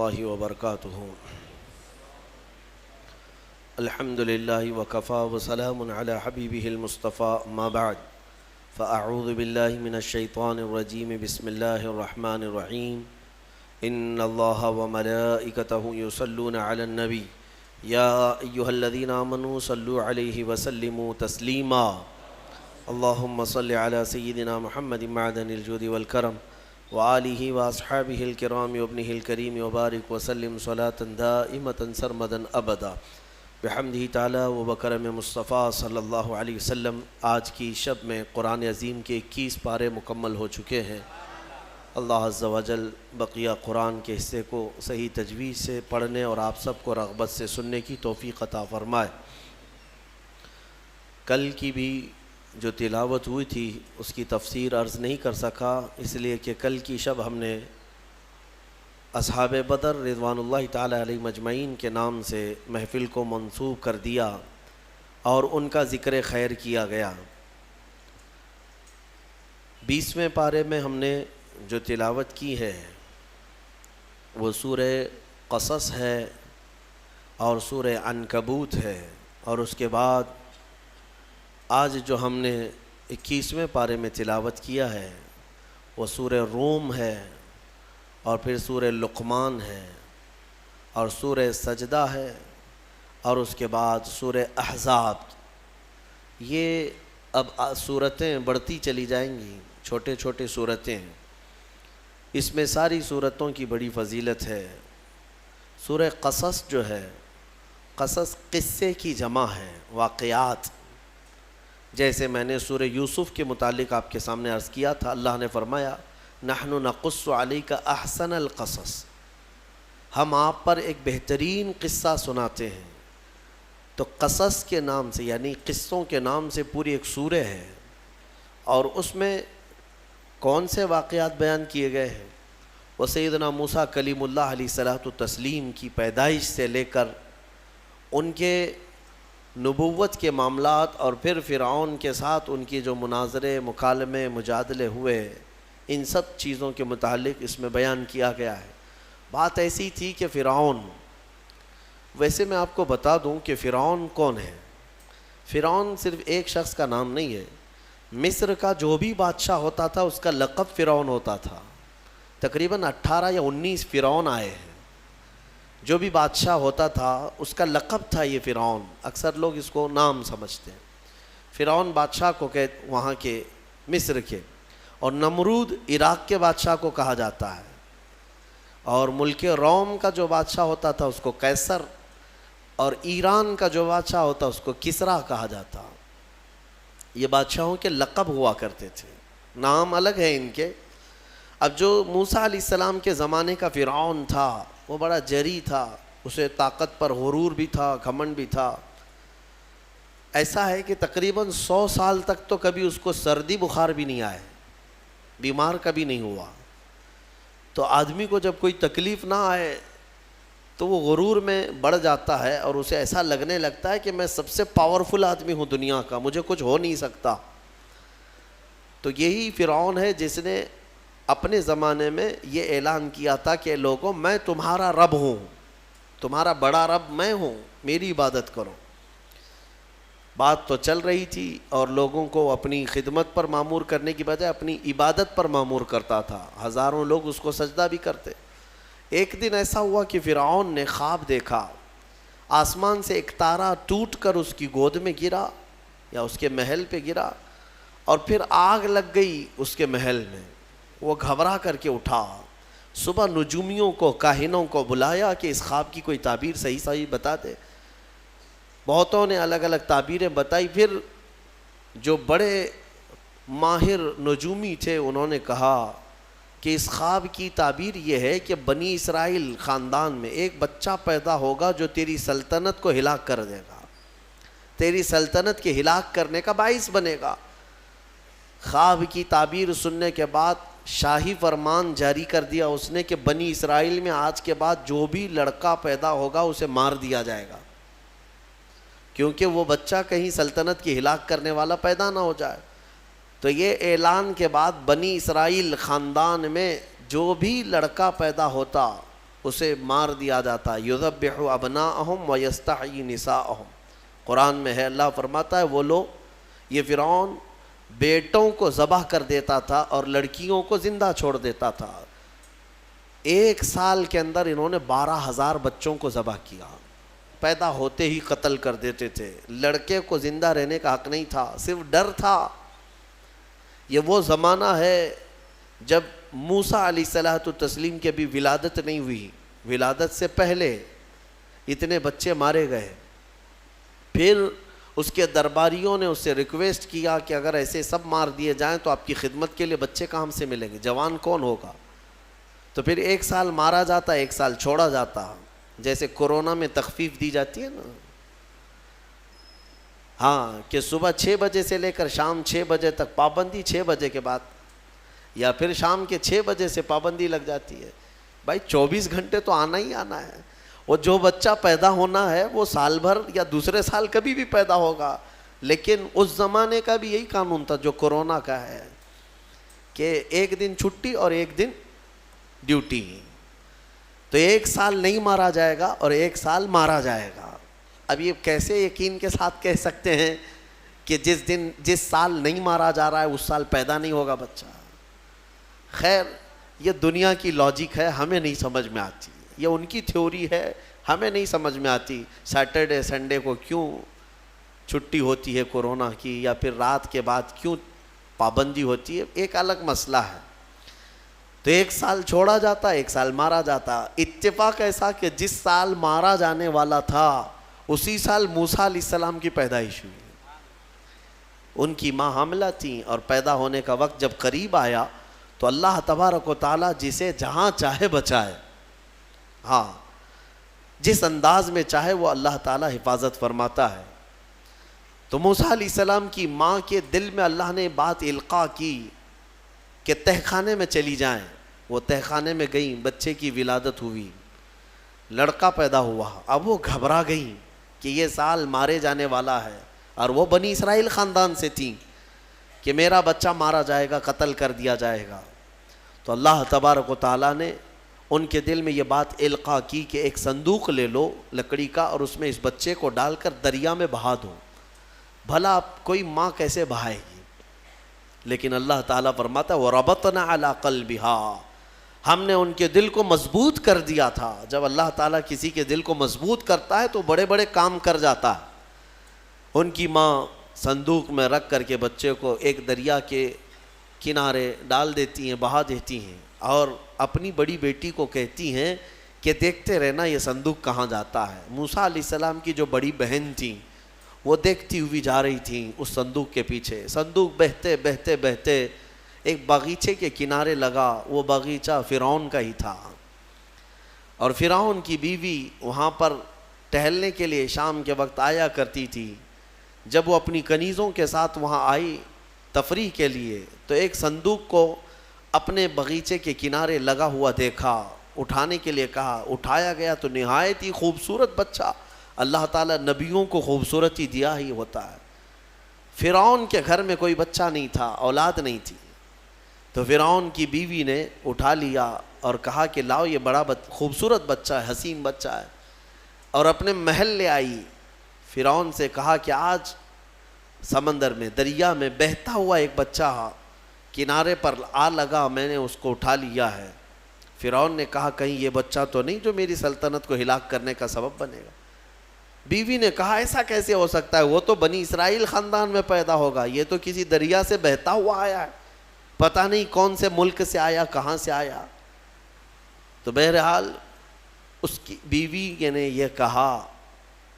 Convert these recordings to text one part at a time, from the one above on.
الله وبركاته. الحمد لله وكفى وسلام على حبيبه المصطفى. ما بعد فأعوذ بالله من الشيطان الرجيم. بسم الله الرحمن الرحيم. إن الله وملائكته يصلون على النبي يا أيها الذين آمنوا صلوا عليه وسلموا تسليما. اللهم صل على سيدنا محمد معدن الجود والكرم وآلہ وأصحابہ الکرام وابنہ الکریم وبارک وسلم صلاة دائمة سرمدا ابدا بحمدہ تعالی وبکرم مصطفیٰ صلی اللہ علیہ وسلم. آج کی شب میں قرآن عظیم کے 21 پارے مکمل ہو چکے ہیں. اللہ عز و جل بقیہ قرآن کے حصے کو صحیح تجوید سے پڑھنے اور آپ سب کو رغبت سے سننے کی توفیق عطا فرمائے. کل کی بھی جو تلاوت ہوئی تھی اس کی تفسیر عرض نہیں کر سکا، اس لیے کہ کل کی شب ہم نے اصحاب بدر رضوان اللہ تعالی علیہ مجمعین کے نام سے محفل کو منسوب کر دیا اور ان کا ذکر خیر کیا گیا. 20ویں پارے میں ہم نے جو تلاوت کی ہے وہ سورہ قصص ہے اور سورہ عنکبوت ہے، اور اس کے بعد آج جو ہم نے 21ویں پارے میں تلاوت کیا ہے وہ سورہ روم ہے، اور پھر سورہ لقمان ہے، اور سورہ سجدہ ہے، اور اس کے بعد سورہ احزاب. یہ اب سورتیں بڑھتی چلی جائیں گی، چھوٹے چھوٹے سورتیں. اس میں ساری سورتوں کی بڑی فضیلت ہے. سورہ قصص جو ہے، قصص قصے کی جمع ہے، واقعات. جیسے میں نے سورہ یوسف کے متعلق آپ کے سامنے عرض کیا تھا، اللہ نے فرمایا نحن نقص علیک احسن القصص، ہم آپ پر ایک بہترین قصہ سناتے ہیں. تو قصص کے نام سے یعنی قصوں کے نام سے پوری ایک سورہ ہے، اور اس میں کون سے واقعات بیان کیے گئے ہیں؟ وہ سیدنا موسیٰ کلیم اللہ علیہ الصلوۃ والتسلیم کی پیدائش سے لے کر ان کے نبوت کے معاملات، اور پھر فرعون کے ساتھ ان کی جو مناظرے، مکالمے، مجادلے ہوئے، ان سب چیزوں کے متعلق اس میں بیان کیا گیا ہے. بات ایسی تھی کہ فرعون، ویسے میں آپ کو بتا دوں کہ فرعون کون ہے. فرعون صرف ایک شخص کا نام نہیں ہے. مصر کا جو بھی بادشاہ ہوتا تھا اس کا لقب فرعون ہوتا تھا. تقریباً 18 یا 19 فرعون آئے ہیں. جو بھی بادشاہ ہوتا تھا اس کا لقب تھا یہ فرعون. اکثر لوگ اس کو نام سمجھتے ہیں. فرعون بادشاہ کو کہ وہاں کے مصر کے، اور نمرود عراق کے بادشاہ کو کہا جاتا ہے، اور ملک روم کا جو بادشاہ ہوتا تھا اس کو قیصر، اور ایران کا جو بادشاہ ہوتا اس کو کسریٰ کہا جاتا. یہ بادشاہوں کے لقب ہوا کرتے تھے، نام الگ ہے ان کے. اب جو موسیٰ علیہ السلام کے زمانے کا فرعون تھا وہ بڑا جری تھا، اسے طاقت پر غرور بھی تھا، گھمنڈ بھی تھا. ایسا ہے کہ تقریباً 100 سال تک تو کبھی اس کو سردی بخار بھی نہیں آئے، بیمار کبھی نہیں ہوا. تو آدمی کو جب کوئی تکلیف نہ آئے تو وہ غرور میں بڑھ جاتا ہے، اور اسے ایسا لگنے لگتا ہے کہ میں سب سے پاورفل آدمی ہوں دنیا کا، مجھے کچھ ہو نہیں سکتا. تو یہی فرعون ہے جس نے اپنے زمانے میں یہ اعلان کیا تھا کہ لوگوں میں تمہارا رب ہوں، تمہارا بڑا رب میں ہوں، میری عبادت کرو. بات تو چل رہی تھی، اور لوگوں کو اپنی خدمت پر معمور کرنے کی بجائے اپنی عبادت پر معمور کرتا تھا. ہزاروں لوگ اس کو سجدہ بھی کرتے. ایک دن ایسا ہوا کہ فرعون نے خواب دیکھا، آسمان سے ایک تارا ٹوٹ کر اس کی گود میں گرا یا اس کے محل پہ گرا، اور پھر آگ لگ گئی اس کے محل میں. وہ گھبرا کر کے اٹھا. صبح نجومیوں کو، کاہنوں کو بلایا کہ اس خواب کی کوئی تعبیر صحیح بتا دے. بہتوں نے الگ الگ تعبیریں بتائی. پھر جو بڑے ماہر نجومی تھے انہوں نے کہا کہ اس خواب کی تعبیر یہ ہے کہ بنی اسرائیل خاندان میں ایک بچہ پیدا ہوگا جو تیری سلطنت کو ہلاک کر دے گا، تیری سلطنت کے ہلاک کرنے کا باعث بنے گا. خواب کی تعبیر سننے کے بعد شاہی فرمان جاری کر دیا اس نے کہ بنی اسرائیل میں آج کے بعد جو بھی لڑکا پیدا ہوگا اسے مار دیا جائے گا، کیونکہ وہ بچہ کہیں سلطنت کی ہلاک کرنے والا پیدا نہ ہو جائے. تو یہ اعلان کے بعد بنی اسرائیل خاندان میں جو بھی لڑکا پیدا ہوتا اسے مار دیا جاتا. یذبح ابناءہم ویستحیی نساءہم. قرآن میں ہے، اللہ فرماتا ہے وہ لوگ، یہ فرعون بیٹوں کو ذبح کر دیتا تھا اور لڑکیوں کو زندہ چھوڑ دیتا تھا. 1 سال کے اندر انہوں نے 12,000 بچوں کو ذبح کیا. پیدا ہوتے ہی قتل کر دیتے تھے. لڑکے کو زندہ رہنے کا حق نہیں تھا، صرف ڈر تھا. یہ وہ زمانہ ہے جب موسیٰ علیہ الصلوۃ والتسلیم کی بھی ولادت نہیں ہوئی، ولادت سے پہلے اتنے بچے مارے گئے. پھر اس کے درباریوں نے اس سے ریکویسٹ کیا کہ اگر ایسے سب مار دیے جائیں تو آپ کی خدمت کے لیے بچے کہاں سے ملیں گے، جوان کون ہوگا؟ تو پھر 1 سال مارا جاتا، 1 سال چھوڑا جاتا. جیسے کورونا میں تخفیف دی جاتی ہے نا، ہاں، کہ صبح 6 بجے سے لے کر شام 6 بجے تک پابندی، 6 بجے کے بعد، یا پھر شام کے 6 بجے سے پابندی لگ جاتی ہے. بھائی 24 گھنٹے تو آنا ہی آنا ہے. وہ جو بچہ پیدا ہونا ہے وہ سال بھر یا دوسرے سال کبھی بھی پیدا ہوگا. لیکن اس زمانے کا بھی یہی قانون تھا جو کورونا کا ہے، کہ 1 دن چھٹی اور 1 دن ڈیوٹی. تو 1 سال نہیں مارا جائے گا اور 1 سال مارا جائے گا. اب یہ کیسے یقین کے ساتھ کہہ سکتے ہیں کہ جس سال نہیں مارا جا رہا ہے اس سال پیدا نہیں ہوگا بچہ؟ خیر، یہ دنیا کی لاجک ہے، ہمیں نہیں سمجھ میں آتی. یہ ان کی تھیوری ہے، ہمیں نہیں سمجھ میں آتی. سیٹرڈے سنڈے کو کیوں چھٹی ہوتی ہے کورونا کی، یا پھر رات کے بعد کیوں پابندی ہوتی ہے، ایک الگ مسئلہ ہے. تو 1 سال چھوڑا جاتا، 1 سال مارا جاتا. اتفاق ایسا کہ جس سال مارا جانے والا تھا اسی سال موسیٰ علیہ السلام کی پیدائش ہوئی. ان کی ماں حاملہ تھیں اور پیدا ہونے کا وقت جب قریب آیا تو اللہ تبارک و تعالیٰ جسے جہاں چاہے بچائے، ہاں، جس انداز میں چاہے وہ اللہ تعالیٰ حفاظت فرماتا ہے. تو موسیٰ علیہ السلام کی ماں کے دل میں اللہ نے بات القاء کی کہ تہ خانے میں چلی جائیں. وہ تہ خانے میں گئیں، بچے کی ولادت ہوئی، لڑکا پیدا ہوا. اب وہ گھبرا گئیں کہ یہ سال مارے جانے والا ہے، اور وہ بنی اسرائیل خاندان سے تھیں کہ میرا بچہ مارا جائے گا، قتل کر دیا جائے گا. تو اللہ تبارک و تعالیٰ نے ان کے دل میں یہ بات القاء کی کہ ایک صندوق لے لو لکڑی کا، اور اس میں اس بچے کو ڈال کر دریا میں بہا دو. بھلا کوئی ماں کیسے بہائے گی؟ لیکن اللہ تعالیٰ فرماتا ہے وَرَبَطْنَا عَلَىٰ قَلْبِهَا، ہم نے ان کے دل کو مضبوط کر دیا تھا. جب اللہ تعالیٰ کسی کے دل کو مضبوط کرتا ہے تو بڑے بڑے کام کر جاتا ہے. ان کی ماں صندوق میں رکھ کر کے بچے کو ایک دریا کے کنارے ڈال دیتی ہیں، بہا دیتی ہیں، اور اپنی بڑی بیٹی کو کہتی ہیں کہ دیکھتے رہنا یہ صندوق کہاں جاتا ہے. موسیٰ علیہ السلام کی جو بڑی بہن تھیں وہ دیکھتی ہوئی جا رہی تھیں اس صندوق کے پیچھے. صندوق بہتے بہتے بہتے ایک باغیچے کے کنارے لگا. وہ باغیچہ فرعون کا ہی تھا، اور فرعون کی بیوی وہاں پر ٹہلنے کے لیے شام کے وقت آیا کرتی تھی. جب وہ اپنی کنیزوں کے ساتھ وہاں آئی تفریح کے لیے تو ایک صندوق کو اپنے باغیچے کے کنارے لگا ہوا دیکھا. اٹھانے کے لیے کہا، اٹھایا گیا تو نہایت ہی خوبصورت بچہ. اللہ تعالیٰ نبیوں کو خوبصورتی دیا ہی ہوتا ہے. فرعون کے گھر میں کوئی بچہ نہیں تھا، اولاد نہیں تھی. تو فرعون کی بیوی نے اٹھا لیا اور کہا کہ لاؤ یہ بڑا خوبصورت بچہ ہے، حسین بچہ ہے، اور اپنے محل لے آئی. فرعون سے کہا کہ آج سمندر میں، دریا میں بہتا ہوا ایک بچہ کنارے پر آ لگا، میں نے اس کو اٹھا لیا ہے. فرعون نے کہا کہیں یہ بچہ تو نہیں جو میری سلطنت کو ہلاک کرنے کا سبب بنے گا. بیوی نے کہا ایسا کیسے ہو سکتا ہے، وہ تو بنی اسرائیل خاندان میں پیدا ہوگا، یہ تو کسی دریا سے بہتا ہوا آیا ہے، پتہ نہیں کون سے ملک سے آیا، کہاں سے آیا. تو بہرحال اس کی بیوی نے یہ کہا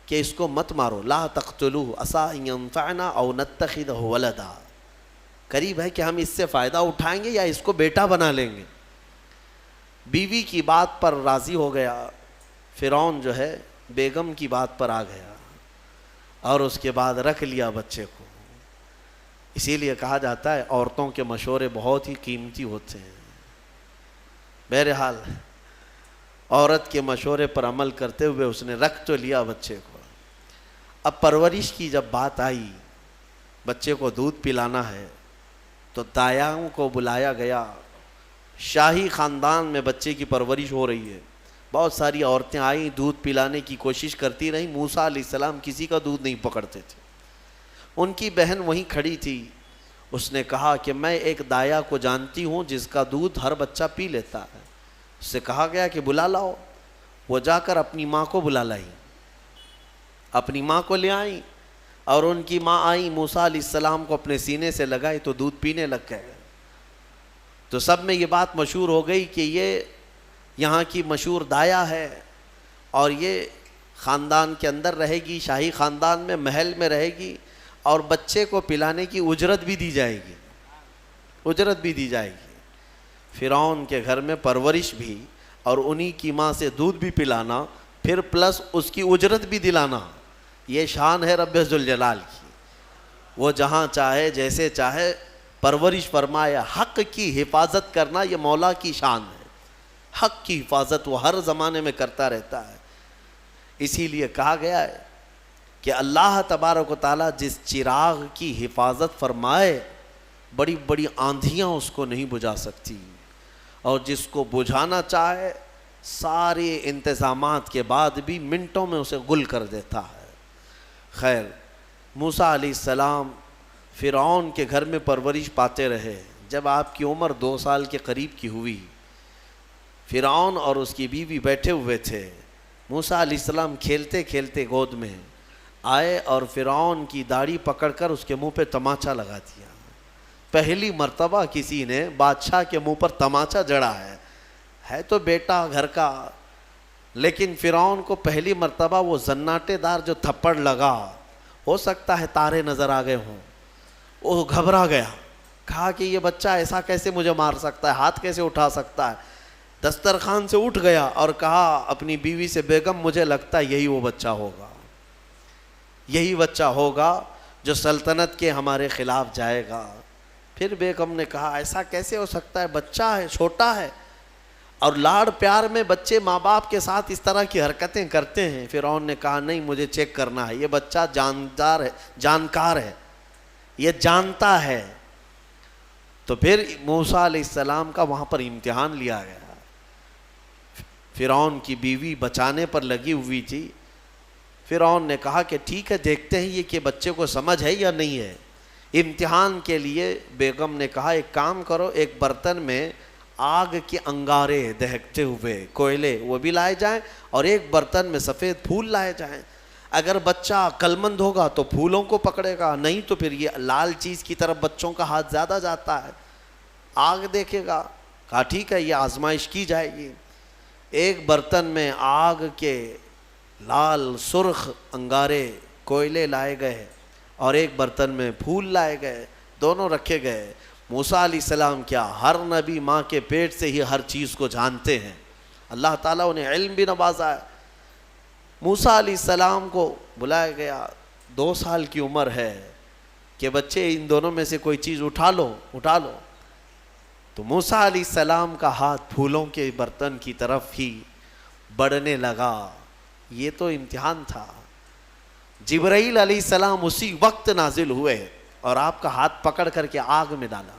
کہ اس کو مت مارو، لا تقتلوه عسى ان ينفعنا او نتخذه ولدا، قریب ہے کہ ہم اس سے فائدہ اٹھائیں گے یا اس کو بیٹا بنا لیں گے. بیوی کی بات پر راضی ہو گیا. فرعون جو ہے بیگم کی بات پر آ گیا اور اس کے بعد رکھ لیا بچے کو. اسی لیے کہا جاتا ہے عورتوں کے مشورے بہت ہی قیمتی ہوتے ہیں. بہرحال عورت کے مشورے پر عمل کرتے ہوئے اس نے رکھ تو لیا بچے کو. اب پرورش کی جب بات آئی، بچے کو دودھ پلانا ہے، تو دایاؤں کو بلایا گیا. شاہی خاندان میں بچے کی پرورش ہو رہی ہے، بہت ساری عورتیں آئیں، دودھ پلانے کی کوشش کرتی رہیں، موسیٰ علیہ السلام کسی کا دودھ نہیں پکڑتے تھے۔ ان کی بہن وہیں کھڑی تھی، اس نے کہا کہ میں ایک دایا کو جانتی ہوں جس کا دودھ ہر بچہ پی لیتا ہے۔ اس سے کہا گیا کہ بلا لاؤ۔ وہ جا کر اپنی ماں کو بلا لائی، اپنی ماں کو لے آئیں، اور ان کی ماں آئیں، موسیٰ علیہ السلام کو اپنے سینے سے لگائی تو دودھ پینے لگ گئے۔ تو سب میں یہ بات مشہور ہو گئی کہ یہ یہاں کی مشہور دایا ہے، اور یہ خاندان کے اندر رہے گی، شاہی خاندان میں، محل میں رہے گی، اور بچے کو پلانے کی اجرت بھی دی جائے گی، اجرت بھی دی جائے گی۔ فرعون کے گھر میں پرورش بھی، اور انہی کی ماں سے دودھ بھی پلانا، پھر پلس اس کی اجرت بھی دلانا، یہ شان ہے رب ذوالجلال کی۔ وہ جہاں چاہے جیسے چاہے پرورش فرمائے، حق کی حفاظت کرنا یہ مولا کی شان ہے۔ حق کی حفاظت وہ ہر زمانے میں کرتا رہتا ہے۔ اسی لیے کہا گیا ہے کہ اللہ تبارک و تعالیٰ جس چراغ کی حفاظت فرمائے، بڑی بڑی آندھیاں اس کو نہیں بجھا سکتی، اور جس کو بجھانا چاہے سارے انتظامات کے بعد بھی منٹوں میں اسے گل کر دیتا ہے۔ خیر، موسیٰ علیہ السلام فرعون کے گھر میں پرورش پاتے رہے۔ جب آپ کی عمر 2 سال کے قریب کی ہوئی، فرعون اور اس کی بیوی بیٹھے ہوئے تھے، موسیٰ علیہ السلام کھیلتے کھیلتے گود میں آئے اور فرعون کی داڑھی پکڑ کر اس کے منہ پہ تماچا لگا دیا۔ پہلی مرتبہ کسی نے بادشاہ کے منہ پر تماچا جڑا ہے تو بیٹا گھر کا، لیکن فرعون کو پہلی مرتبہ وہ زناٹے دار جو تھپڑ لگا، ہو سکتا ہے تارے نظر آ گئے ہوں، وہ گھبرا گیا، کہا کہ یہ بچہ ایسا کیسے مجھے مار سکتا ہے، ہاتھ کیسے اٹھا سکتا ہے۔ دسترخوان سے اٹھ گیا اور کہا اپنی بیوی سے، بیگم مجھے لگتا ہے یہی وہ بچہ ہوگا، یہی بچہ ہوگا جو سلطنت کے ہمارے خلاف جائے گا۔ پھر بیگم نے کہا ایسا کیسے ہو سکتا ہے، بچہ ہے، چھوٹا ہے، اور لاڑ پیار میں بچے ماں باپ کے ساتھ اس طرح کی حرکتیں کرتے ہیں۔ فرعون نے کہا نہیں، مجھے چیک کرنا ہے، یہ بچہ جاندار ہے، جانکار ہے، یہ جانتا ہے۔ تو پھر موسیٰ علیہ السلام کا وہاں پر امتحان لیا گیا۔ فرعون کی بیوی بچانے پر لگی ہوئی تھی۔ فرعون نے کہا کہ ٹھیک ہے، دیکھتے ہیں یہ کہ بچے کو سمجھ ہے یا نہیں ہے۔ امتحان کے لیے بیگم نے کہا ایک کام کرو، ایک برتن میں آگ کے انگارے دہکتے ہوئے کوئلے وہ بھی لائے جائیں، اور ایک برتن میں سفید پھول لائے جائیں۔ اگر بچہ عقل مند ہوگا تو پھولوں کو پکڑے گا، نہیں تو پھر یہ لال چیز کی طرف بچوں کا ہاتھ زیادہ جاتا ہے، آگ دیکھے گا۔ کہا ٹھیک ہے، یہ آزمائش کی جائے گی۔ ایک برتن میں آگ کے لال سرخ انگارے کوئلے لائے گئے، اور ایک برتن میں پھول لائے گئے، دونوں رکھے گئے۔ موسیٰ علیہ السلام کیا، ہر نبی ماں کے پیٹ سے ہی ہر چیز کو جانتے ہیں، اللہ تعالیٰ انہیں علم بھی نوازا ہے۔ موسیٰ علیہ السلام کو بلایا گیا، 2 سال کی عمر ہے کہ بچے ان دونوں میں سے کوئی چیز اٹھا لو۔ تو موسیٰ علیہ السلام کا ہاتھ پھولوں کے برتن کی طرف ہی بڑھنے لگا۔ یہ تو امتحان تھا۔ جبرائیل علیہ السلام اسی وقت نازل ہوئے اور آپ کا ہاتھ پکڑ کر کے آگ میں ڈالا۔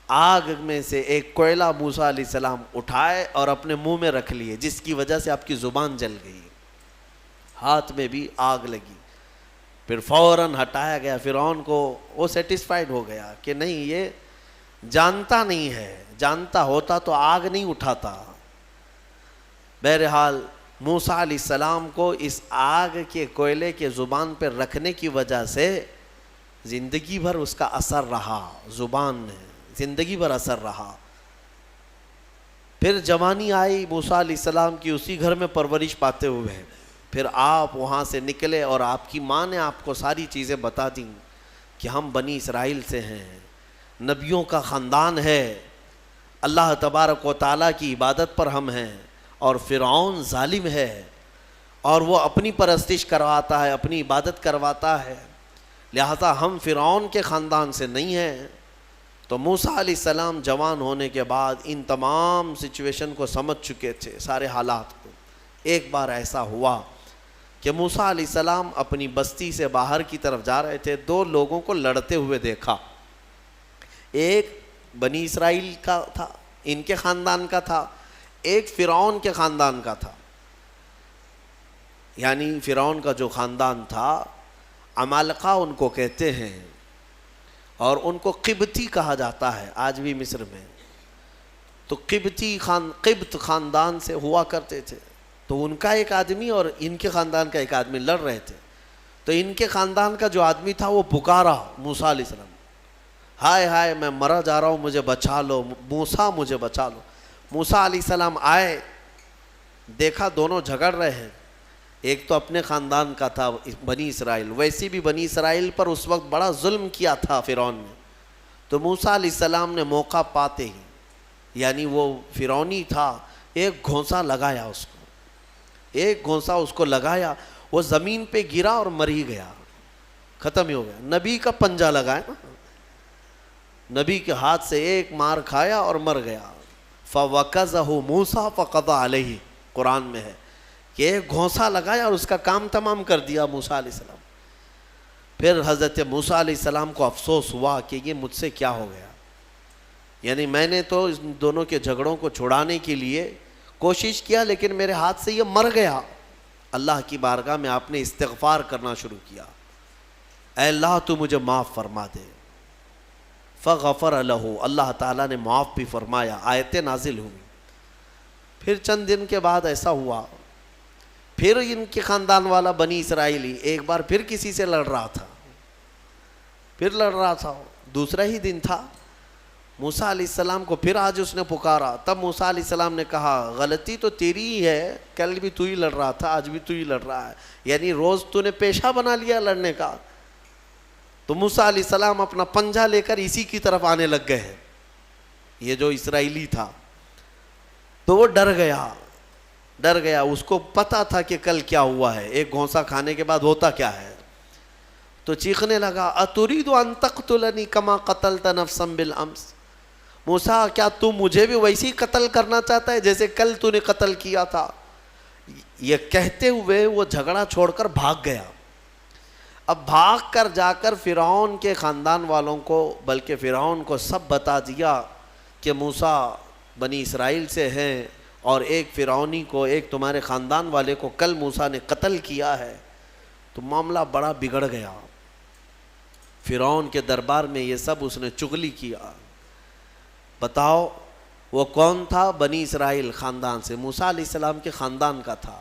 آگ میں سے ایک کوئلہ موسیٰ علیہ السلام اٹھائے اور اپنے منہ میں رکھ لیے، جس کی وجہ سے آپ کی زبان جل گئی، ہاتھ میں بھی آگ لگی۔ پھر فوراً ہٹایا گیا۔ فرعون کو وہ سیٹسفائیڈ ہو گیا کہ نہیں، یہ جانتا نہیں ہے، جانتا ہوتا تو آگ نہیں اٹھاتا۔ بہرحال موسیٰ علیہ السلام کو اس آگ کے کوئلے کے زبان پر رکھنے کی وجہ سے زندگی بھر اس کا اثر رہا، زبان میں زندگی بھر اثر رہا۔ پھر جوانی آئی موسیٰ علیہ السلام کی، اسی گھر میں پرورش پاتے ہوئے۔ پھر آپ وہاں سے نکلے اور آپ کی ماں نے آپ کو ساری چیزیں بتا دیں کہ ہم بنی اسرائیل سے ہیں، نبیوں کا خاندان ہے، اللہ تبارک و تعالیٰ کی عبادت پر ہم ہیں، اور فرعون ظالم ہے اور وہ اپنی پرستش کرواتا ہے، اپنی عبادت کرواتا ہے، لہذا ہم فرعون کے خاندان سے نہیں ہیں۔ تو موسیٰ علیہ السلام جوان ہونے کے بعد ان تمام سچویشن کو سمجھ چکے تھے، سارے حالات کو۔ ایک بار ایسا ہوا کہ موسیٰ علیہ السلام اپنی بستی سے باہر کی طرف جا رہے تھے، 2 لوگوں کو لڑتے ہوئے دیکھا۔ ایک بنی اسرائیل کا تھا، ان کے خاندان کا تھا، ایک فرعون کے خاندان کا تھا، یعنی فرعون کا جو خاندان تھا عمالقہ ان کو کہتے ہیں، اور ان کو قبطی کہا جاتا ہے آج بھی مصر میں. تو قبط خاندان سے ہوا کرتے تھے. تو ان کا ایک آدمی اور ان کے خاندان کا ایک آدمی لڑ رہے تھے. تو ان کے خاندان کا جو آدمی تھا وہ پکارا موسیٰ علیہ السلام، ہائے ہائے میں مرا جا رہا ہوں، مجھے بچا لو موسیٰ، مجھے بچا لو. موسیٰ علیہ السلام آئے، دیکھا دونوں جھگڑ رہے ہیں. ایک تو اپنے خاندان کا تھا بنی اسرائیل، ویسے بھی بنی اسرائیل پر اس وقت بڑا ظلم کیا تھا فرعون نے. تو موسیٰ علیہ السلام نے موقع پاتے ہی، یعنی وہ فرعونی تھا، ایک گھونسا لگایا اس کو، ایک گھونسا اس کو لگایا، وہ زمین پہ گرا اور مر ہی گیا، ختم ہی ہو گیا. نبی کا پنجہ لگایا نا، نبی کے ہاتھ سے ایک مار کھایا اور مر گیا. فَوَكَزَهُ مُوسَىٰ فَقَضَىٰ عَلَيْهِ، قرآن میں ہے کہ ایک گھونسا لگایا اور اس کا کام تمام کر دیا موسیٰ علیہ السلام. پھر حضرت موسیٰ علیہ السلام کو افسوس ہوا کہ یہ مجھ سے کیا ہو گیا، یعنی میں نے تو اس دونوں کے جھگڑوں کو چھڑانے کے لیے کوشش کیا لیکن میرے ہاتھ سے یہ مر گیا. اللہ کی بارگاہ میں آپ نے استغفار کرنا شروع کیا، اے اللہ تو مجھے معاف فرما دے. فغفر لہ، اللہ تعالیٰ نے معاف بھی فرمایا، آیتیں نازل ہوئی. پھر چند دن کے بعد ایسا ہوا، پھر ان کے خاندان والا بنی اسرائیلی ایک بار پھر کسی سے لڑ رہا تھا، دوسرا ہی دن تھا. موسیٰ علیہ السلام کو پھر آج اس نے پکارا. تب موسیٰ علیہ السلام نے کہا غلطی تو تیری ہی ہے، کل بھی تو ہی لڑ رہا تھا، آج بھی تو ہی لڑ رہا ہے، یعنی روز تو نے پیشہ بنا لیا لڑنے کا. تو موسیٰ علیہ السلام اپنا پنجہ لے کر اسی کی طرف آنے لگ گئے ہیں، یہ جو اسرائیلی تھا. تو وہ ڈر گیا، اس کو پتا تھا کہ کل کیا ہوا ہے، ایک گھونسا کھانے کے بعد ہوتا کیا ہے. تو چیخنے لگا، اتريد ان تقتلني كما قتلت نفسا بالامس، موسیٰ کیا تو مجھے بھی ویسے ہی قتل کرنا چاہتا ہے جیسے کل تو نے قتل کیا تھا. یہ کہتے ہوئے وہ جھگڑا چھوڑ کر بھاگ گیا. اب بھاگ کر جا کر فرعون کے خاندان والوں کو، بلکہ فرعون کو سب بتا دیا کہ موسیٰ بنی اسرائیل سے ہیں، اور ایک فرعونی کو، ایک تمہارے خاندان والے کو کل موسیٰ نے قتل کیا ہے. تو معاملہ بڑا بگڑ گیا. فرعون کے دربار میں یہ سب اس نے چغلی کیا. بتاؤ وہ کون تھا؟ بنی اسرائیل خاندان سے، موسیٰ علیہ السلام کے خاندان کا تھا،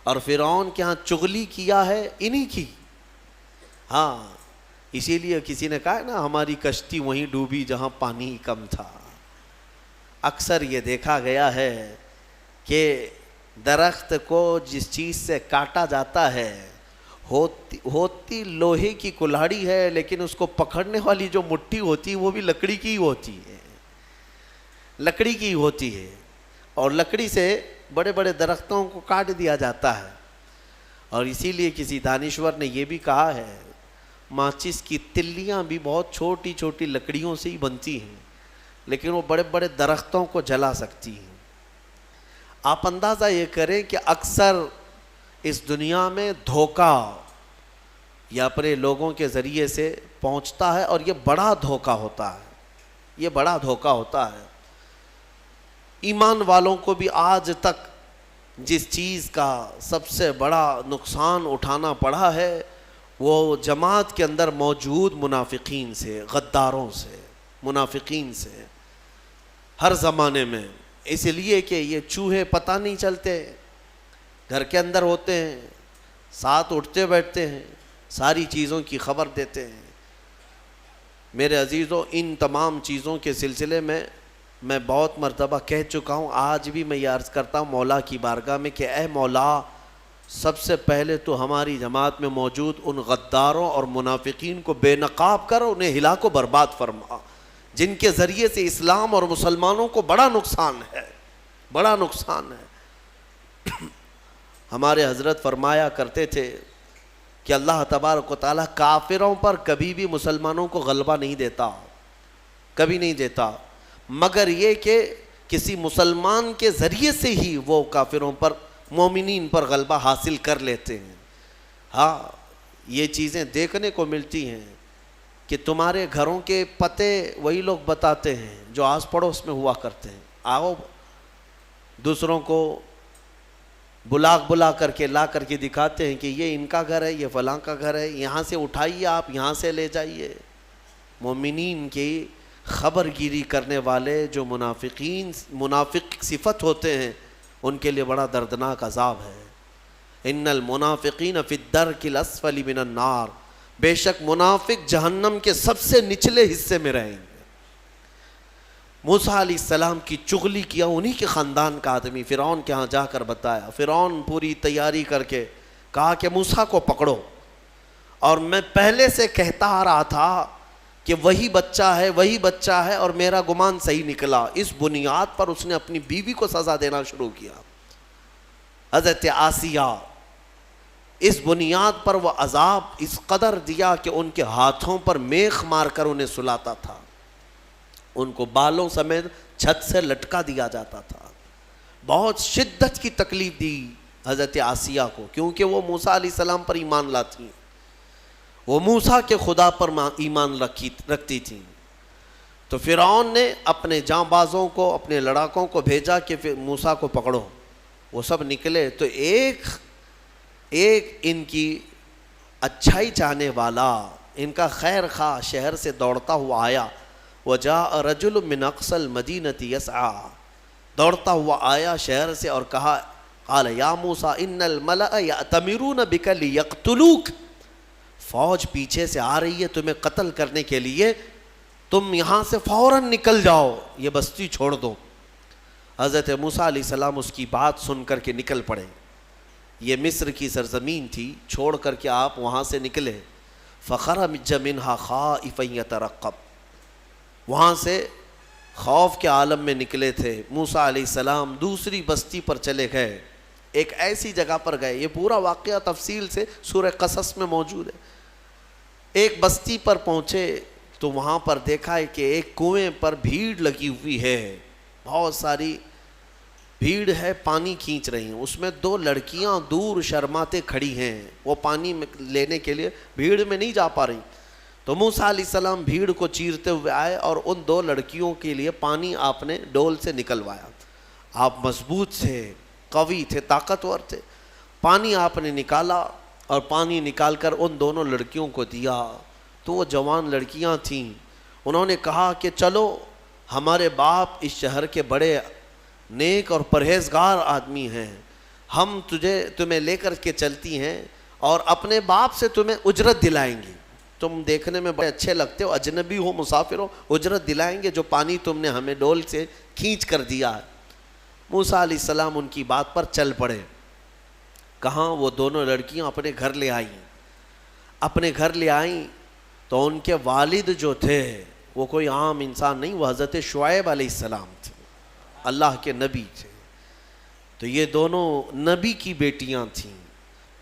اور فرعون کے ہاں چغلی کیا ہے انہی کی. ہاں، اسی لیے کسی نے کہا نا ہماری کشتی وہیں ڈوبی جہاں پانی کم تھا. اکثر یہ دیکھا گیا ہے کہ درخت کو جس چیز سے کاٹا جاتا ہے ہوتی لوہے کی کلاڑی ہے، لیکن اس کو پکڑنے والی جو مٹھی ہوتی ہے وہ بھی لکڑی کی ہوتی ہے، لکڑی کی ہوتی ہے. اور لکڑی سے بڑے بڑے درختوں کو کاٹ دیا جاتا ہے. اور اسی لیے کسی دانشور نے یہ بھی کہا ہے ماچس کی تلیاں بھی بہت چھوٹی چھوٹی لکڑیوں سے ہی بنتی ہیں، لیکن وہ بڑے بڑے درختوں کو جلا سکتی ہیں. آپ اندازہ یہ کریں کہ اکثر اس دنیا میں دھوکہ یا اپنے لوگوں کے ذریعے سے پہنچتا ہے، اور یہ بڑا دھوکہ ہوتا ہے، یہ بڑا دھوکہ ہوتا ہے. ایمان والوں کو بھی آج تک جس چیز کا سب سے بڑا نقصان اٹھانا پڑا ہے وہ جماعت کے اندر موجود منافقین سے، غداروں سے، منافقین سے، ہر زمانے میں. اس لیے کہ یہ چوہے پتہ نہیں چلتے، گھر کے اندر ہوتے ہیں، ساتھ اٹھتے بیٹھتے ہیں، ساری چیزوں کی خبر دیتے ہیں. میرے عزیزوں، ان تمام چیزوں کے سلسلے میں بہت مرتبہ کہہ چکا ہوں، آج بھی میں یہ عرض کرتا ہوں مولا کی بارگاہ میں کہ اے مولا، سب سے پہلے تو ہماری جماعت میں موجود ان غداروں اور منافقین کو بے نقاب کر انہیں ہلاک و برباد فرما، جن کے ذریعے سے اسلام اور مسلمانوں کو بڑا نقصان ہے، بڑا نقصان ہے. ہمارے حضرت فرمایا کرتے تھے کہ اللہ تبارک و تعالیٰ کافروں پر کبھی بھی مسلمانوں کو غلبہ نہیں دیتا، کبھی نہیں دیتا، مگر یہ کہ کسی مسلمان کے ذریعے سے ہی وہ کافروں پر، مومنین پر غلبہ حاصل کر لیتے ہیں. ہاں، یہ چیزیں دیکھنے کو ملتی ہیں کہ تمہارے گھروں کے پتے وہی لوگ بتاتے ہیں جو آس پڑوس میں ہوا کرتے ہیں. آؤ دوسروں کو بلا کر کے لا کر کے دکھاتے ہیں کہ یہ ان کا گھر ہے، یہ فلاں کا گھر ہے، یہاں سے اٹھائیے، آپ یہاں سے لے جائیے۔ مومنین کی خبر گیری کرنے والے جو منافق صفت ہوتے ہیں، ان کے لیے بڑا دردناک عذاب ہے۔ ان المنافقین فی الدرک الاسفل من النار، بے شک منافق جہنم کے سب سے نچلے حصے میں رہیں گے۔ موسیٰ علیہ السلام کی چغلی کیا انہی کے خاندان کا آدمی فرعون کے ہاں جا کر بتایا۔ فرعون پوری تیاری کر کے کہا کہ موسیٰ کو پکڑو، اور میں پہلے سے کہتا آ رہا تھا کہ وہی بچہ ہے اور میرا گمان صحیح نکلا۔ اس بنیاد پر اس نے اپنی بیوی کو سزا دینا شروع کیا، حضرت آسیہ۔ اس بنیاد پر وہ عذاب اس قدر دیا کہ ان کے ہاتھوں پر میخ مار کر انہیں سلاتا تھا، ان کو بالوں سمیت چھت سے لٹکا دیا جاتا تھا۔ بہت شدت کی تکلیف دی حضرت آسیہ کو، کیونکہ وہ موسیٰ علیہ السلام پر ایمان لاتی، وہ موسیٰ کے خدا پر ایمان رکھتی تھیں۔ تو فرعون نے اپنے جاں بازوں کو، اپنے لڑاکوں کو بھیجا کہ موسیٰ کو پکڑو۔ وہ سب نکلے تو ایک ان کی اچھائی چاہنے والا، ان کا خیر خواہ شہر سے دوڑتا ہوا آیا۔ وجاء رجل من اقصى المدینة یسعی، دوڑتا ہوا آیا شہر سے اور کہا، قال یا موسیٰ ان الملأ یأتمرون بک لیقتلوک، فوج پیچھے سے آ رہی ہے تمہیں قتل کرنے کے لیے، تم یہاں سے فوراً نکل جاؤ، یہ بستی چھوڑ دو۔ حضرت موسیٰ علیہ السلام اس کی بات سن کر کے نکل پڑے۔ یہ مصر کی سرزمین تھی، چھوڑ کر کے آپ وہاں سے نکلے۔ فخرج منہا خائفا یترقب، وہاں سے خوف کے عالم میں نکلے تھے۔ موسیٰ علیہ السلام دوسری بستی پر چلے گئے، ایک ایسی جگہ پر گئے، یہ پورا واقعہ تفصیل سے سورہ قصص میں موجود ہے۔ ایک بستی پر پہنچے تو وہاں پر دیکھا ہے کہ ایک کنویں پر بھیڑ لگی ہوئی ہے، بہت ساری بھیڑ ہے، پانی کھینچ رہی ہیں۔ اس میں دو لڑکیاں دور شرماتے کھڑی ہیں، وہ پانی میں لینے کے لیے بھیڑ میں نہیں جا پا رہی۔ تو موسیٰ علیہ السلام بھیڑ کو چیرتے ہوئے آئے اور ان دو لڑکیوں کے لیے پانی آپ نے ڈول سے نکلوایا۔ آپ مضبوط تھے، قوی تھے، طاقتور تھے۔ پانی آپ نے نکالا اور پانی نکال کر ان دونوں لڑکیوں کو دیا۔ تو وہ جوان لڑکیاں تھیں، انہوں نے کہا کہ چلو، ہمارے باپ اس شہر کے بڑے نیک اور پرہیزگار آدمی ہیں، ہم تمہیں لے کر کے چلتی ہیں اور اپنے باپ سے تمہیں اجرت دلائیں گے، تم دیکھنے میں بڑے اچھے لگتے ہو، اجنبی ہو، مسافر ہو، اجرت دلائیں گے جو پانی تم نے ہمیں ڈول سے کھینچ کر دیا ہے۔ موسیٰ علیہ السلام ان کی بات پر چل پڑے۔ کہاں وہ دونوں لڑکیاں اپنے گھر لے آئیں۔ اپنے گھر لے آئیں تو ان کے والد جو تھے وہ کوئی عام انسان نہیں، وہ حضرت شعیب علیہ السلام تھے، اللہ کے نبی تھے۔ تو یہ دونوں نبی کی بیٹیاں تھیں۔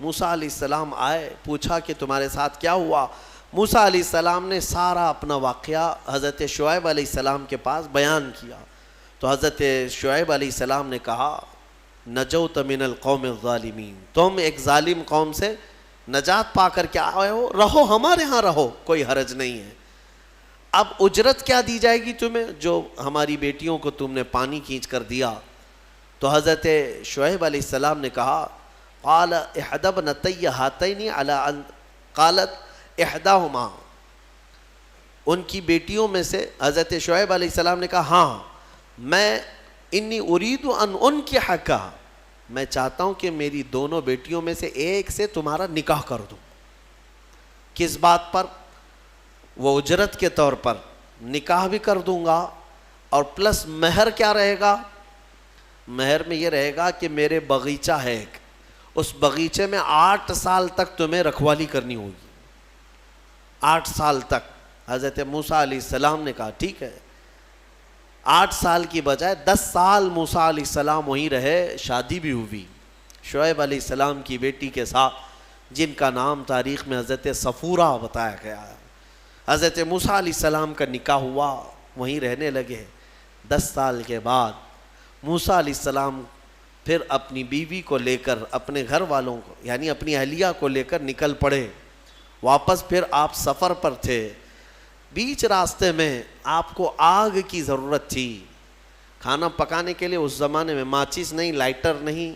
موسیٰ علیہ السلام آئے، پوچھا کہ تمہارے ساتھ کیا ہوا؟ موسیٰ علیہ السلام نے سارا اپنا واقعہ حضرت شعیب علیہ السلام کے پاس بیان کیا۔ تو حضرت شعیب علیہ السلام نے کہا، نجوت من القوم الظالمین، تم ایک ظالم قوم سے نجات پا کر کے آئے ہو، رہو ہمارے ہاں، رہو، کوئی حرج نہیں ہے۔ اب اجرت کیا دی جائے گی تمہیں جو ہماری بیٹیوں کو تم نے پانی کھینچ کر دیا؟ تو حضرت شعیب علیہ السلام نے کہا، قال احدى ابنتي هاتين على ان قالت احداهما، ان کی بیٹیوں میں سے حضرت شعیب علیہ السلام نے کہا، ہاں میں انی اريد ان انکحک، میں چاہتا ہوں کہ میری دونوں بیٹیوں میں سے ایک سے تمہارا نکاح کر دوں۔ کس بات پر؟ وہ اجرت کے طور پر نکاح بھی کر دوں گا، اور پلس مہر کیا رہے گا؟ مہر میں یہ رہے گا کہ میرے باغیچہ ہے ایک، اس باغیچے میں 8 سال تک تمہیں رکھوالی کرنی ہوگی، 8 سال تک۔ حضرت موسیٰ علیہ السلام نے کہا ٹھیک ہے۔ 8 سال کی بجائے 10 سال موسیٰ علیہ السلام وہیں رہے، شادی بھی ہوئی شعیب علیہ السلام کی بیٹی کے ساتھ، جن کا نام تاریخ میں حضرت صفورہ بتایا گیا ہے۔ حضرت موسیٰ علیہ السلام کا نکاح ہوا، وہیں رہنے لگے۔ 10 سال کے بعد موسیٰ علیہ السلام پھر اپنی بیوی کو لے کر، اپنے گھر والوں کو یعنی اپنی اہلیہ کو لے کر نکل پڑے۔ واپس پھر آپ سفر پر تھے، بیچ راستے میں آپ کو آگ کی ضرورت تھی۔ کھانا پکانے کے لیے اس زمانے میں ماچس نہیں، لائٹر نہیں،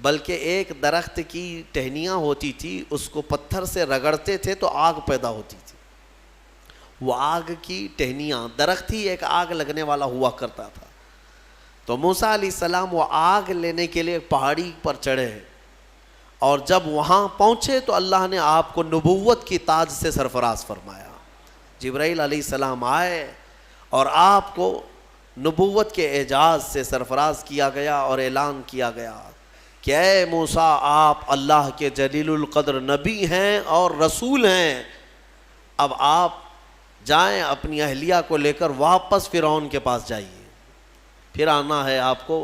بلکہ ایک درخت کی ٹہنیاں ہوتی تھی، اس کو پتھر سے رگڑتے تھے تو آگ پیدا ہوتی تھی. وہ آگ کی ٹہنیاں، درخت ہی ایک آگ لگنے والا ہوا کرتا تھا. تو موسیٰ علیہ السلام وہ آگ لینے کے لیے پہاڑی پر چڑھے، اور جب وہاں پہنچے تو اللہ نے آپ کو نبوت کی تاج سے سرفراز فرمایا. جبرائیل علیہ السلام آئے اور آپ کو نبوت کے اعجاز سے سرفراز کیا گیا اور اعلان کیا گیا کہ اے موسیٰ، آپ اللہ کے جلیل القدر نبی ہیں اور رسول ہیں. اب آپ جائیں، اپنی اہلیہ کو لے کر واپس فرعون کے پاس جائیے، پھر آنا ہے آپ کو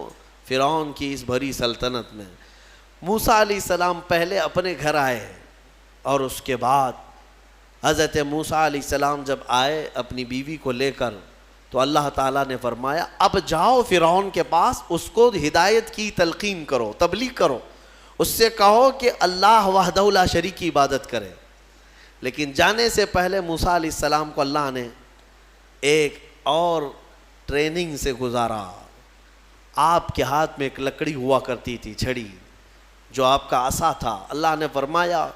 فرعون کی اس بھری سلطنت میں. موسیٰ علیہ السلام پہلے اپنے گھر آئے، اور اس کے بعد حضرت موسیٰ علیہ السلام جب آئے اپنی بیوی کو لے کر، تو اللہ تعالیٰ نے فرمایا اب جاؤ فرعون کے پاس، اس کو ہدایت کی تلقین کرو، تبلیغ کرو، اس سے کہو کہ اللہ وحدہ لا شریک کی عبادت کرے. لیکن جانے سے پہلے موسیٰ علیہ السلام کو اللہ نے ایک اور ٹریننگ سے گزارا. آپ کے ہاتھ میں ایک لکڑی ہوا کرتی تھی، چھڑی، جو آپ کا عصا تھا. اللہ نے فرمایا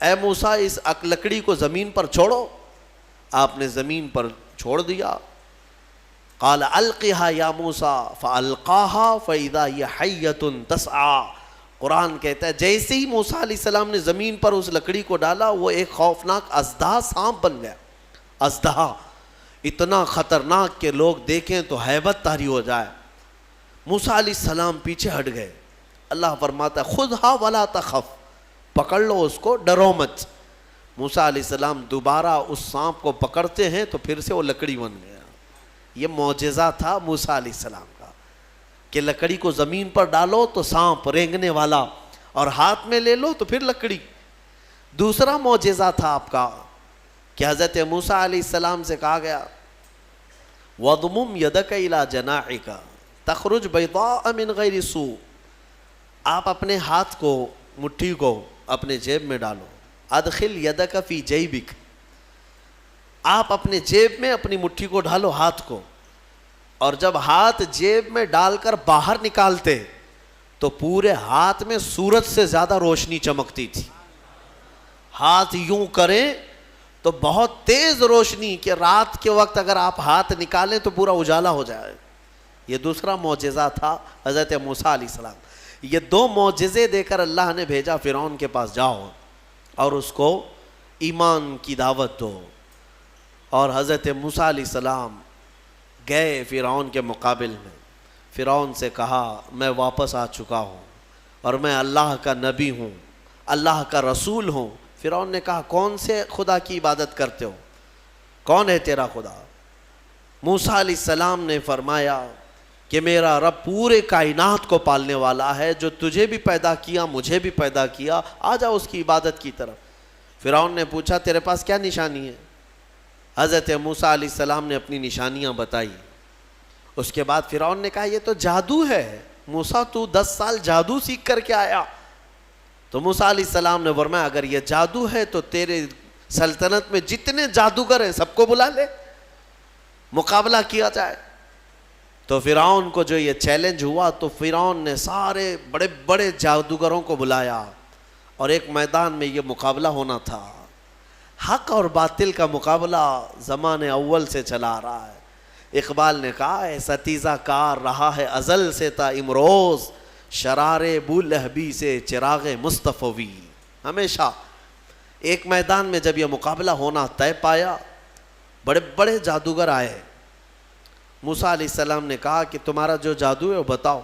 اے موسیٰ، اس لکڑی کو زمین پر چھوڑو. آپ نے زمین پر چھوڑ دیا. قال القها یا موسیٰ فالقاها فاذا هي حیۃ تسعى. قرآن کہتا ہے جیسے ہی موسیٰ علیہ السلام نے زمین پر اس لکڑی کو ڈالا، وہ ایک خوفناک اژدہا سانپ بن گیا. اژدہا اتنا خطرناک کہ لوگ دیکھیں تو ہیبت طاری ہو جائے. موسیٰ علیہ السلام پیچھے ہٹ گئے. اللہ فرماتا ہے خذھا ولا تخف، پکڑ لو اس کو، ڈرو مت. موسیٰ علیہ السلام دوبارہ اس سانپ کو پکڑتے ہیں تو پھر سے وہ لکڑی بن گیا. یہ معجزہ تھا موسیٰ علیہ السلام کا کہ لکڑی کو زمین پر ڈالو تو سانپ رینگنے والا، اور ہاتھ میں لے لو تو پھر لکڑی. دوسرا معجزہ تھا آپ کا کہ حضرت موسیٰ علیہ السلام سے کہا گیا وَضْمُمْ يَدَكَ إِلَى جَنَاحِكَ تَخْرُجْ بَيْضَاءَ مِنْ غَيْرِ سُوءٍ. آپ اپنے ہاتھ کو، مٹھی کو اپنے جیب میں ڈالو. ادخل یدک فی جیبک. آپ اپنے جیب میں اپنی مٹھی کو ڈالو، ہاتھ کو، اور جب ہاتھ جیب میں ڈال کر باہر نکالتے تو پورے ہاتھ میں سورج سے زیادہ روشنی چمکتی تھی. ہاتھ یوں کریں تو بہت تیز روشنی کہ رات کے وقت اگر آپ ہاتھ نکالیں تو پورا اجالا ہو جائے. یہ دوسرا معجزہ تھا حضرت موسیٰ علیہ السلام. یہ دو معجزے دے کر اللہ نے بھیجا فرعون کے پاس، جاؤ اور اس کو ایمان کی دعوت دو. اور حضرت موسیٰ علیہ السلام گئے فرعون کے مقابل میں. فرعون سے کہا میں واپس آ چکا ہوں اور میں اللہ کا نبی ہوں، اللہ کا رسول ہوں. فرعون نے کہا کون سے خدا کی عبادت کرتے ہو، کون ہے تیرا خدا؟ موسیٰ علیہ السلام نے فرمایا کہ میرا رب پورے کائنات کو پالنے والا ہے، جو تجھے بھی پیدا کیا مجھے بھی پیدا کیا، آ جا اس کی عبادت کی طرف. فرعون نے پوچھا تیرے پاس کیا نشانی ہے؟ حضرت موسیٰ علیہ السلام نے اپنی نشانیاں بتائی. اس کے بعد فرعون نے کہا یہ تو جادو ہے، موسیٰ تو 10 سال جادو سیکھ کر کے آیا. تو موسیٰ علیہ السلام نے فرمایا اگر یہ جادو ہے تو تیرے سلطنت میں جتنے جادوگر ہیں سب کو بلا لے، مقابلہ کیا جائے. تو فرعون کو جو یہ چیلنج ہوا تو فرعون نے سارے بڑے بڑے جادوگروں کو بلایا اور ایک میدان میں یہ مقابلہ ہونا تھا. حق اور باطل کا مقابلہ زمانے اول سے چلا آ رہا ہے. اقبال نے کہا ہے ستیزہ کار رہا ہے ازل سے تا امروز، شرار بولہبی سے چراغ مصطفی. ہمیشہ ایک میدان میں جب یہ مقابلہ ہونا طے پایا، بڑے بڑے جادوگر آئے. موسیٰ علیہ السلام نے کہا کہ تمہارا جو جادو ہے وہ بتاؤ.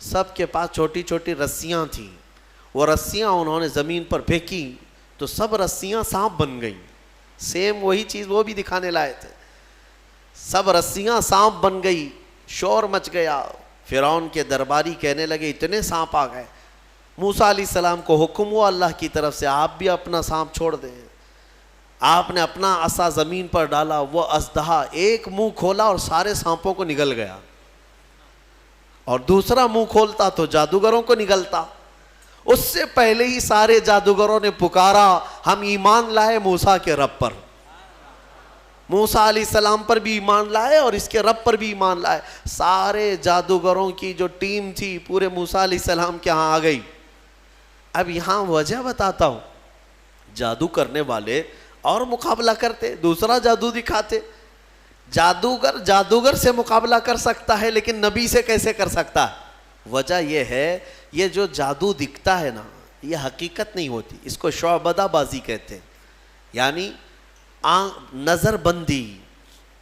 سب کے پاس چھوٹی چھوٹی رسیاں تھیں. وہ رسیاں انہوں نے زمین پر پھینکی تو سب رسیاں سانپ بن گئیں. سیم وہی چیز وہ بھی دکھانے لائے تھے. سب رسیاں سانپ بن گئی، شور مچ گیا. فرعون کے درباری کہنے لگے اتنے سانپ آ گئے. موسیٰ علیہ السلام کو حکم ہوا اللہ کی طرف سے آپ بھی اپنا سانپ چھوڑ دیں. آپ نے اپنا عصا زمین پر ڈالا، وہ اژدہا ایک منہ کھولا اور سارے سانپوں کو نگل گیا، اور دوسرا منہ کھولتا تو جادوگروں کو نگلتا. اس سے پہلے ہی سارے جادوگروں نے پکارا ہم ایمان لائے موسیٰ کے رب پر. موسیٰ علیہ السلام پر بھی ایمان لائے اور اس کے رب پر بھی ایمان لائے. سارے جادوگروں کی جو ٹیم تھی پورے موسیٰ علیہ السلام کے ہاں آ گئی. اب یہاں وجہ بتاتا ہوں. جادو کرنے والے اور مقابلہ کرتے, دوسرا جادو دکھاتے. جادوگر سے مقابلہ کر سکتا ہے لیکن نبی سے کیسے کر سکتا ہے؟ وجہ یہ ہے, یہ جو جادو دکھتا ہے نا, یہ حقیقت نہیں ہوتی. اس کو شعبدہ بازی کہتے ہیں, یعنی نظر بندی,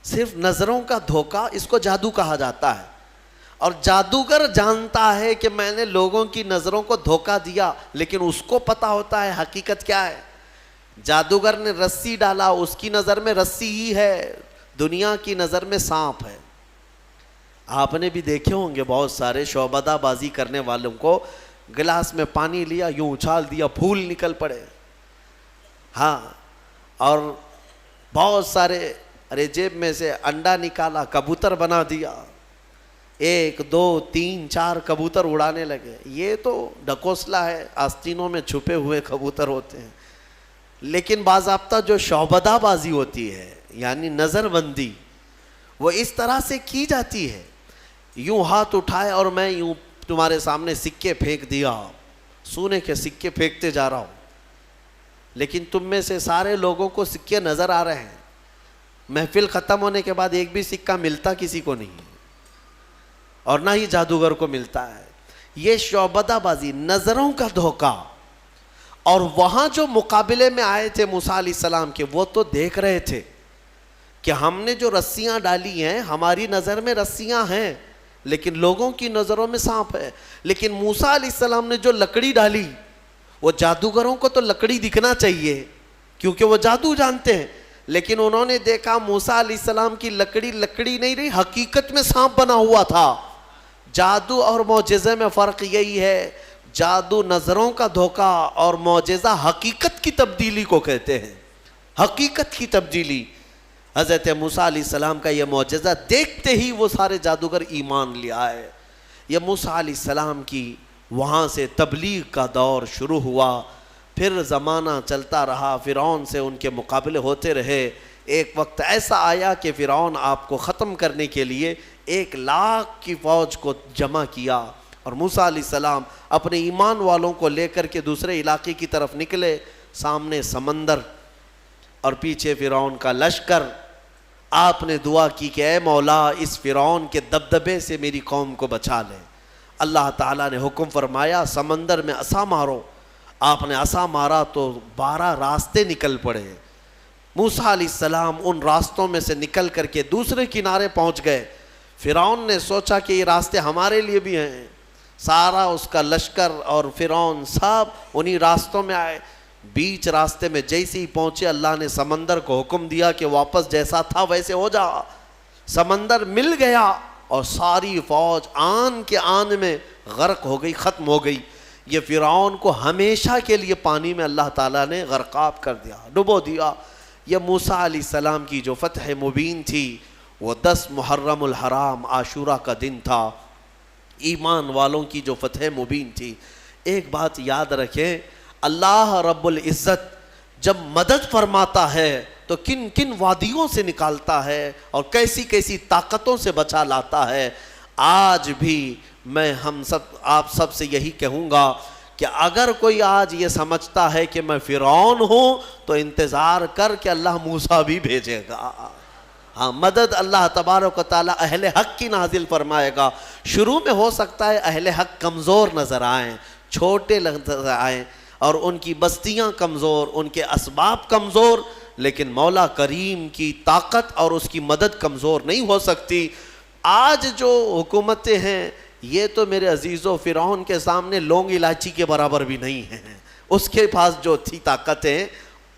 صرف نظروں کا دھوکہ, اس کو جادو کہا جاتا ہے. اور جادوگر جانتا ہے کہ میں نے لوگوں کی نظروں کو دھوکہ دیا, لیکن اس کو پتا ہوتا ہے حقیقت کیا ہے. جادوگر نے رسی ڈالا, اس کی نظر میں رسی ہی ہے, دنیا کی نظر میں سانپ ہے. آپ نے بھی دیکھے ہوں گے بہت سارے شعبدہ بازی کرنے والوں کو, گلاس میں پانی لیا, یوں اچھال دیا, پھول نکل پڑے. ہاں, اور بہت سارے, ارے جیب میں سے انڈا نکالا, کبوتر بنا دیا, 1 2 3 4 کبوتر اڑانے لگے. یہ تو ڈکوسلا ہے, آستینوں میں چھپے ہوئے کبوتر ہوتے ہیں. لیکن باضابطہ جو شعبدہ بازی ہوتی ہے, یعنی نظر بندی, وہ اس طرح سے کی جاتی ہے. یوں ہاتھ اٹھائے اور میں یوں تمہارے سامنے سکے پھینک دیا, سونے کے سکے پھینکتے جا رہا ہوں, لیکن تم میں سے سارے لوگوں کو سکے نظر آ رہے ہیں. محفل ختم ہونے کے بعد ایک بھی سکہ ملتا کسی کو نہیں, اور نہ ہی جادوگر کو ملتا ہے. یہ شعبدہ بازی, نظروں کا دھوکہ. اور وہاں جو مقابلے میں آئے تھے موسیٰ علیہ السلام کے, وہ تو دیکھ رہے تھے کہ ہم نے جو رسیاں ڈالی ہیں, ہماری نظر میں رسیاں ہیں لیکن لوگوں کی نظروں میں سانپ ہے. لیکن موسیٰ علیہ السلام نے جو لکڑی ڈالی, وہ جادوگروں کو تو لکڑی دکھنا چاہیے کیونکہ وہ جادو جانتے ہیں, لیکن انہوں نے دیکھا موسیٰ علیہ السلام کی لکڑی لکڑی نہیں رہی, حقیقت میں سانپ بنا ہوا تھا. جادو اور معجزے میں فرق یہی ہے, جادو نظروں کا دھوکہ اور معجزہ حقیقت کی تبدیلی کو کہتے ہیں. حقیقت کی تبدیلی. حضرت موسیٰ علیہ السلام کا یہ معجزہ دیکھتے ہی وہ سارے جادوگر ایمان لے آئے. یہ موسیٰ علیہ السلام کی وہاں سے تبلیغ کا دور شروع ہوا. پھر زمانہ چلتا رہا, فرعون سے ان کے مقابلے ہوتے رہے. ایک وقت ایسا آیا کہ فرعون آپ کو ختم کرنے کے لیے 1,00,000 کی فوج کو جمع کیا, اور موسیٰ علیہ السلام اپنے ایمان والوں کو لے کر کے دوسرے علاقے کی طرف نکلے. سامنے سمندر اور پیچھے فرعون کا لشکر. آپ نے دعا کی کہ اے مولا, اس فرعون کے دبدبے سے میری قوم کو بچا لے. اللہ تعالیٰ نے حکم فرمایا سمندر میں عصا مارو. آپ نے عصا مارا تو 12 راستے نکل پڑے. موسیٰ علیہ السلام ان راستوں میں سے نکل کر کے دوسرے کنارے پہنچ گئے. فرعون نے سوچا کہ یہ راستے ہمارے لیے بھی ہیں. سارا اس کا لشکر اور فرعون سب انہی راستوں میں آئے. بیچ راستے میں جیسے ہی پہنچے, اللہ نے سمندر کو حکم دیا کہ واپس جیسا تھا ویسے ہو جا. سمندر مل گیا اور ساری فوج آن کے آن میں غرق ہو گئی, ختم ہو گئی. یہ فرعون کو ہمیشہ کے لیے پانی میں اللہ تعالیٰ نے غرقاب کر دیا, ڈبو دیا. یہ موسیٰ علیہ السلام کی جو فتح مبین تھی, وہ 10 محرم الحرام عاشورہ کا دن تھا. ایمان والوں کی جو فتح مبین تھی. ایک بات یاد رکھیں, اللہ رب العزت جب مدد فرماتا ہے تو کن کن وادیوں سے نکالتا ہے اور کیسی کیسی طاقتوں سے بچا لاتا ہے. آج بھی میں آپ سب سے یہی کہوں گا کہ اگر کوئی آج یہ سمجھتا ہے کہ میں فرعون ہوں تو انتظار کر کہ اللہ موسیٰ بھی بھیجے گا. ہاں, مدد اللہ تبارک و تعالیٰ اہل حق کی نازل فرمائے گا. شروع میں ہو سکتا ہے اہل حق کمزور نظر آئیں, چھوٹے نظر آئیں, اور ان کی بستیاں کمزور, ان کے اسباب کمزور, لیکن مولا کریم کی طاقت اور اس کی مدد کمزور نہیں ہو سکتی. آج جو حکومتیں ہیں یہ تو میرے عزیزو فرعون کے سامنے لونگ الائچی کے برابر بھی نہیں ہیں. اس کے پاس جو تھی طاقتیں,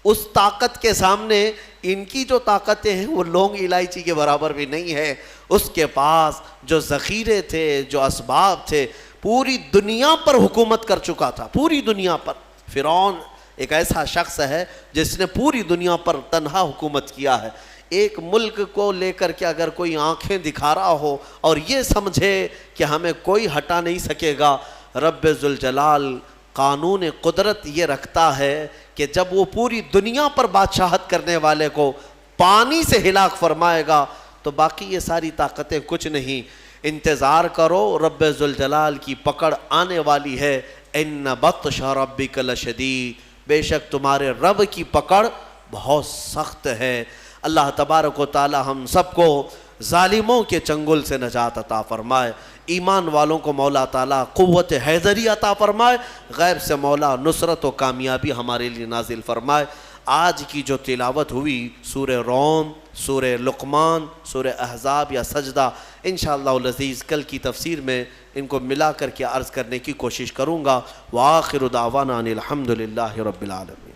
اس طاقت کے سامنے ان کی جو طاقتیں ہیں وہ لونگ الائچی کے برابر بھی نہیں ہے. اس کے پاس جو ذخیرے تھے, جو اسباب تھے, پوری دنیا پر حکومت کر چکا تھا, پوری دنیا پر. فرعون ایک ایسا شخص ہے جس نے پوری دنیا پر تنہا حکومت کیا ہے. ایک ملک کو لے کر کے اگر کوئی آنکھیں دکھا رہا ہو اور یہ سمجھے کہ ہمیں کوئی ہٹا نہیں سکے گا, رب ذوالجلال قانون قدرت یہ رکھتا ہے کہ جب وہ پوری دنیا پر بادشاہت کرنے والے کو پانی سے ہلاک فرمائے گا تو باقی یہ ساری طاقتیں کچھ نہیں. انتظار کرو، رب ذوالجلال کی پکڑ آنے والی ہے. ان بطش ربک لشدید، بے شک تمہارے رب کی پکڑ بہت سخت ہے. اللہ تبارک و تعالی ہم سب کو ظالموں کے چنگل سے نجات عطا فرمائے. ایمان والوں کو مولا تعالیٰ قوت حیدری عطا فرمائے. غیب سے مولا نصرت و کامیابی ہمارے لیے نازل فرمائے. آج کی جو تلاوت ہوئی سورہ روم، سورہ لقمان، سورہ احزاب یا سجدہ، انشاءاللہ العزیز کل کی تفسیر میں ان کو ملا کر کے عرض کرنے کی کوشش کروں گا. وآخر دعوانا ان الحمد للہ رب العالمین.